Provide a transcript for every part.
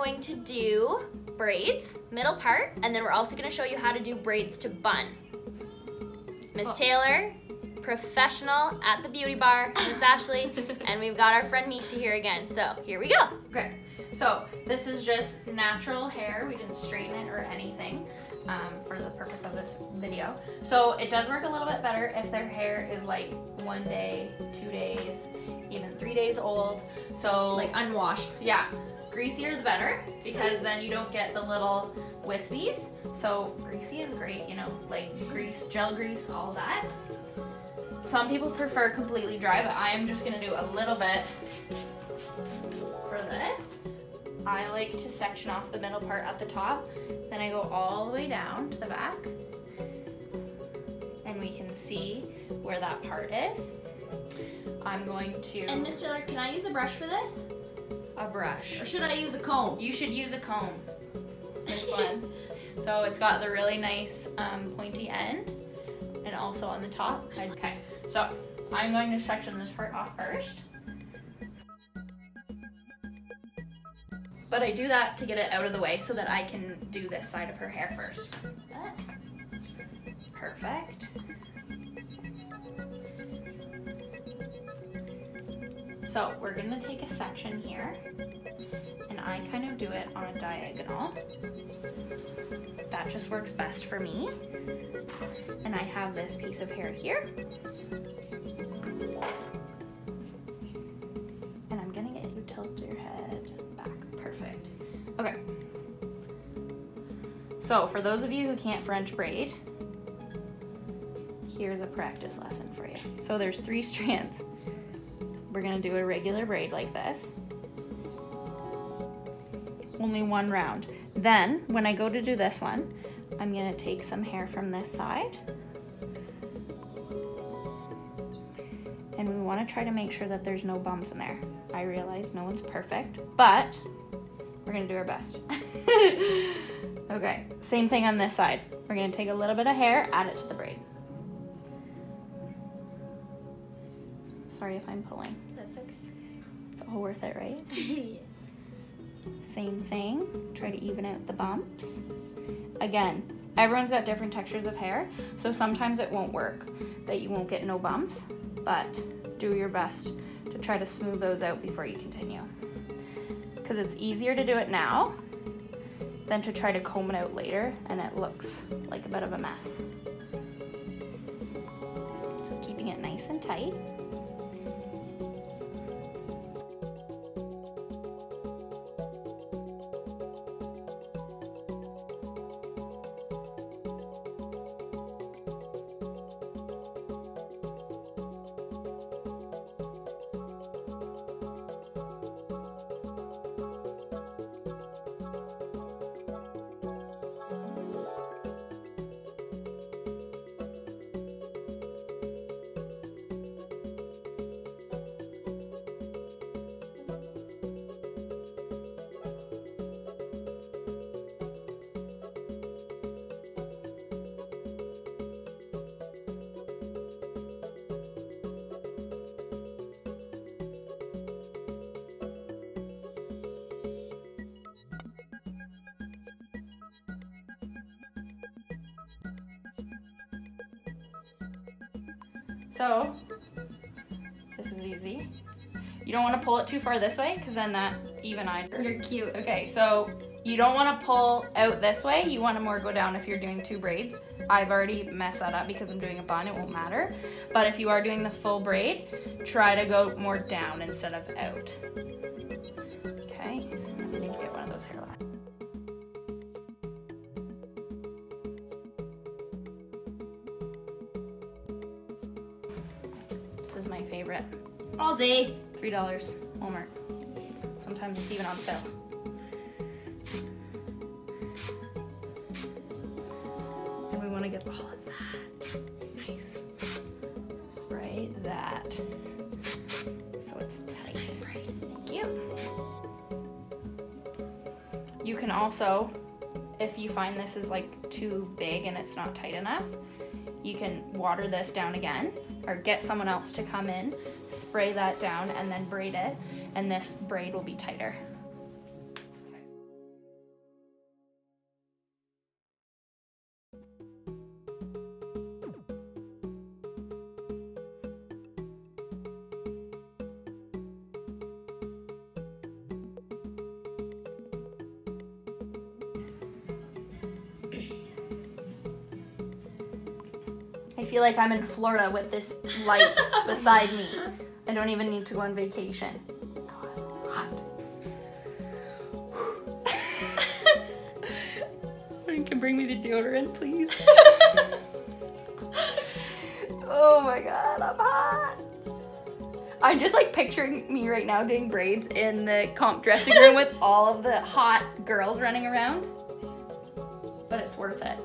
going to do braids, middle part, and then we're also gonna show you how to do braids to bun. Miss Taylor, professional at the beauty bar, Miss Ashley, and we've got our friend Misha here again, so here we go. Okay, so this is just natural hair. We didn't straighten it or anything for the purpose of this video. So it does work a little bit better if their hair is like 1 day, 2 days, even 3 days old. So Like unwashed. yeah, greasier the better, because then you don't get the little wispies. So greasy is great, you know, like grease, gel grease, all that. Some people prefer completely dry, but I am just gonna do a little bit for this. I like to section off the middle part at the top, then I go all the way down to the back, and we can see where that part is. I'm going to... And Miss Taylor, can I use a brush for this? A brush. Or should I use a comb? You should use a comb, this one. So it's got the really nice pointy end, and also on the top. Okay, so I'm going to section this part off first. But I do that to get it out of the way so that I can do this side of her hair first. Perfect. So we're gonna take a section here, and I kind of do it on a diagonal. That just works best for me. And I have this piece of hair here. And I'm gonna get you to tilt your head back. Perfect. Okay. So for those of you who can't French braid, here's a practice lesson for you. So there's 3 strands. We're gonna do a regular braid like this. Only 1 round. Then, when I go to do this one, I'm gonna take some hair from this side. And we wanna try to make sure that there's no bumps in there. I realize no one's perfect, but we're gonna do our best. Okay, same thing on this side. We're gonna take a little bit of hair, add it to the braid. Sorry if I'm pulling. That's okay. It's all worth it, right? Yes. Same thing, try to even out the bumps. Again, everyone's got different textures of hair, so sometimes it won't work, that you won't get no bumps, but do your best to try to smooth those out before you continue. Because it's easier to do it now than to try to comb it out later, and it looks like a bit of a mess. So keeping it nice and tight. So, this is easy. You don't want to pull it too far this way, because then that even-eyed. You're cute. Okay, so you don't want to pull out this way. You want to more go down if you're doing 2 braids. I've already messed that up because I'm doing a bun, it won't matter. But if you are doing the full braid, try to go more down instead of out. Okay, I'm gonna get one of those hairlines. This is my favorite. Aussie. $3, Walmart. Sometimes it's even on sale. And we want to get all of that. Nice. Spray that so it's tight. Nice braid. Thank you. You can also, if you find this is like too big and it's not tight enough, you can water this down again, or get someone else to come in, spray that down, and then braid it, and this braid will be tighter. Okay. I feel like I'm in Florida with this light beside me. I don't even need to go on vacation. God, it's hot. You can bring me the deodorant, please. Oh my God, I'm hot. I'm just like picturing me right now doing braids in the comp dressing room with all of the hot girls running around. But it's worth it.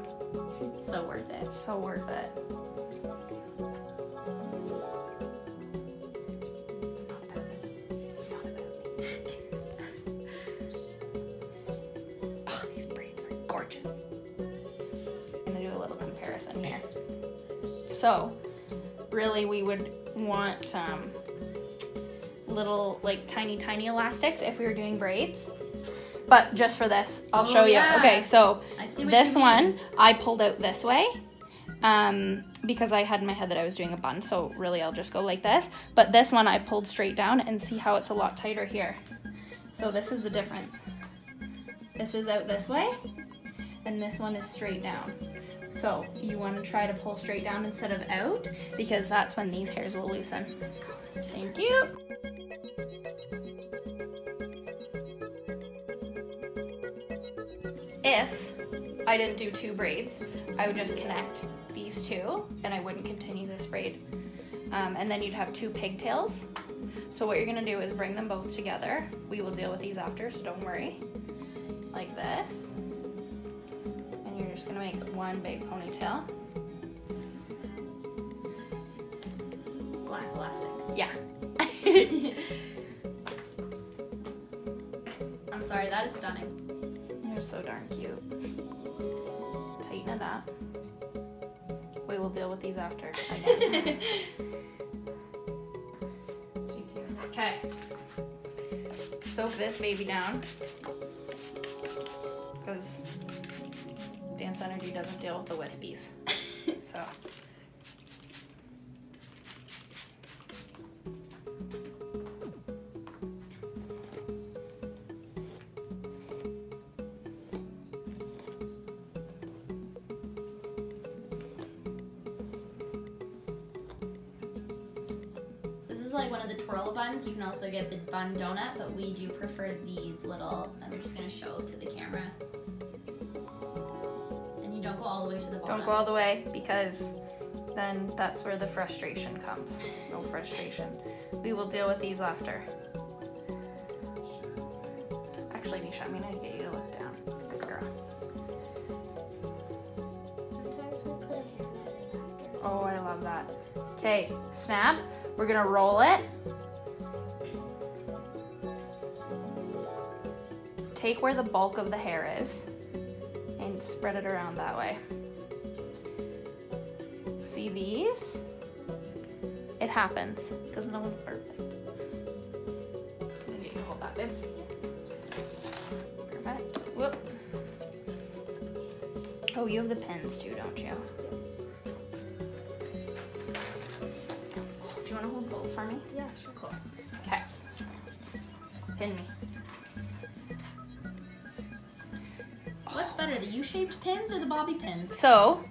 So worth it. So worth it. It's not about me. Not about me. Oh, these braids are gorgeous. I'm gonna do a little comparison here. So, really we would want little like tiny elastics if we were doing braids. But just for this, I'll show you. Okay, so this one I pulled out this way because I had in my head that I was doing a bun, so really I'll just go like this. But this one I pulled straight down, and see how it's a lot tighter here. So this is the difference. This is out this way, and this one is straight down. So you want to try to pull straight down instead of out, because that's when these hairs will loosen. Thank you. If I didn't do 2 braids, I would just connect these 2 and I wouldn't continue this braid. And then you'd have 2 pigtails. So what you're gonna do is bring them both together. We will deal with these after, so don't worry. Like this. And you're just gonna make one big ponytail. Black elastic. Yeah. I'm sorry, that is stunning. You're so darn cute. Tighten it up. We will deal with these after. Again. Okay. Soak this baby down, because Dance Energy doesn't deal with the wispies. So. Like one of the twirl buns. You can also get the bun donut, but we do prefer these little. I'm just gonna show to the camera. And you don't go all the way to the bottom. Don't go all the way, because then that's where the frustration comes. No frustration. We will deal with these after. Actually, Nisha, I'm gonna get you to look down. Good girl. Oh, I love that. Okay, snap. We're gonna roll it. Take where the bulk of the hair is and spread it around that way. See these? It happens because no one's perfect. Maybe you can hold that, babe. Perfect. Whoop. Oh, you have the pins too, don't you? Do you want to hold both for me? Yeah, sure. Cool. Okay. Pin me. What's better, the U-shaped pins or the bobby pins? So,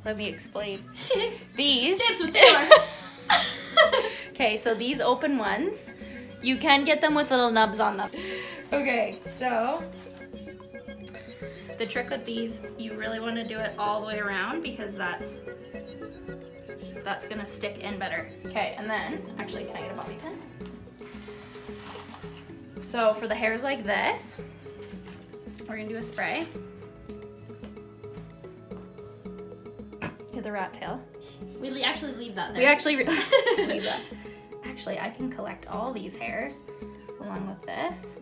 let me explain. These. Tips with Taylor. Okay, so these open ones, you can get them with little nubs on them. Okay, so the trick with these, you really want to do it all the way around, because that's gonna stick in better. Okay, and then, actually, can I get a bobby pin? So for the hairs like this, we're gonna do a spray. Get the rat tail. We actually leave that there. We actually leave that. Actually, I can collect all these hairs along with this.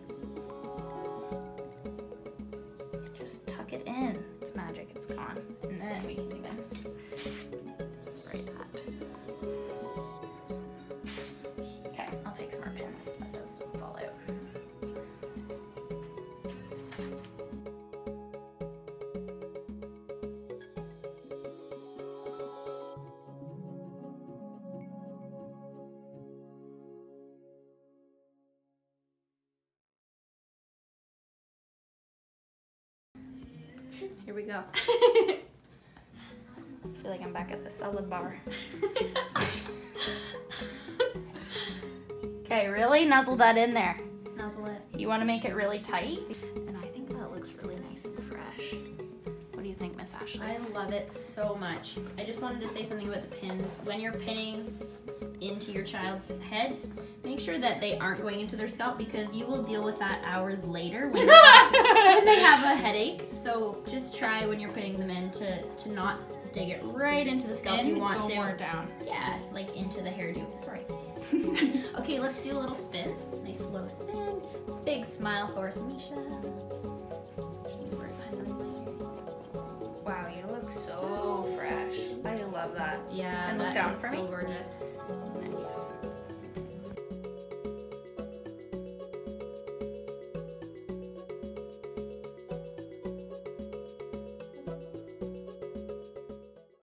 Just tuck it in. It's magic, it's gone. And then we can even spray that. Okay, I'll take some more pins. That does fall out. Here we go. feel like I'm back at the salad bar. Okay, really nuzzle that in there. Nuzzle it. You want to make it really tight. And I think that looks really nice and fresh. What do you think, Miss Ashley? I love it so much. I just wanted to say something about the pins. When you're pinning into your child's head, make sure that they aren't going into their scalp because you will deal with that hours later when they have a headache. So just try when you're putting them in to not dig it right into the scalp. And you want go to more down. Yeah, like into the hairdo. Sorry. Okay, let's do a little spin. Nice slow spin. Big smile for us, Misha. Wow, you look so fresh. I love that. Yeah, And look that down is for so me. gorgeous. Nice.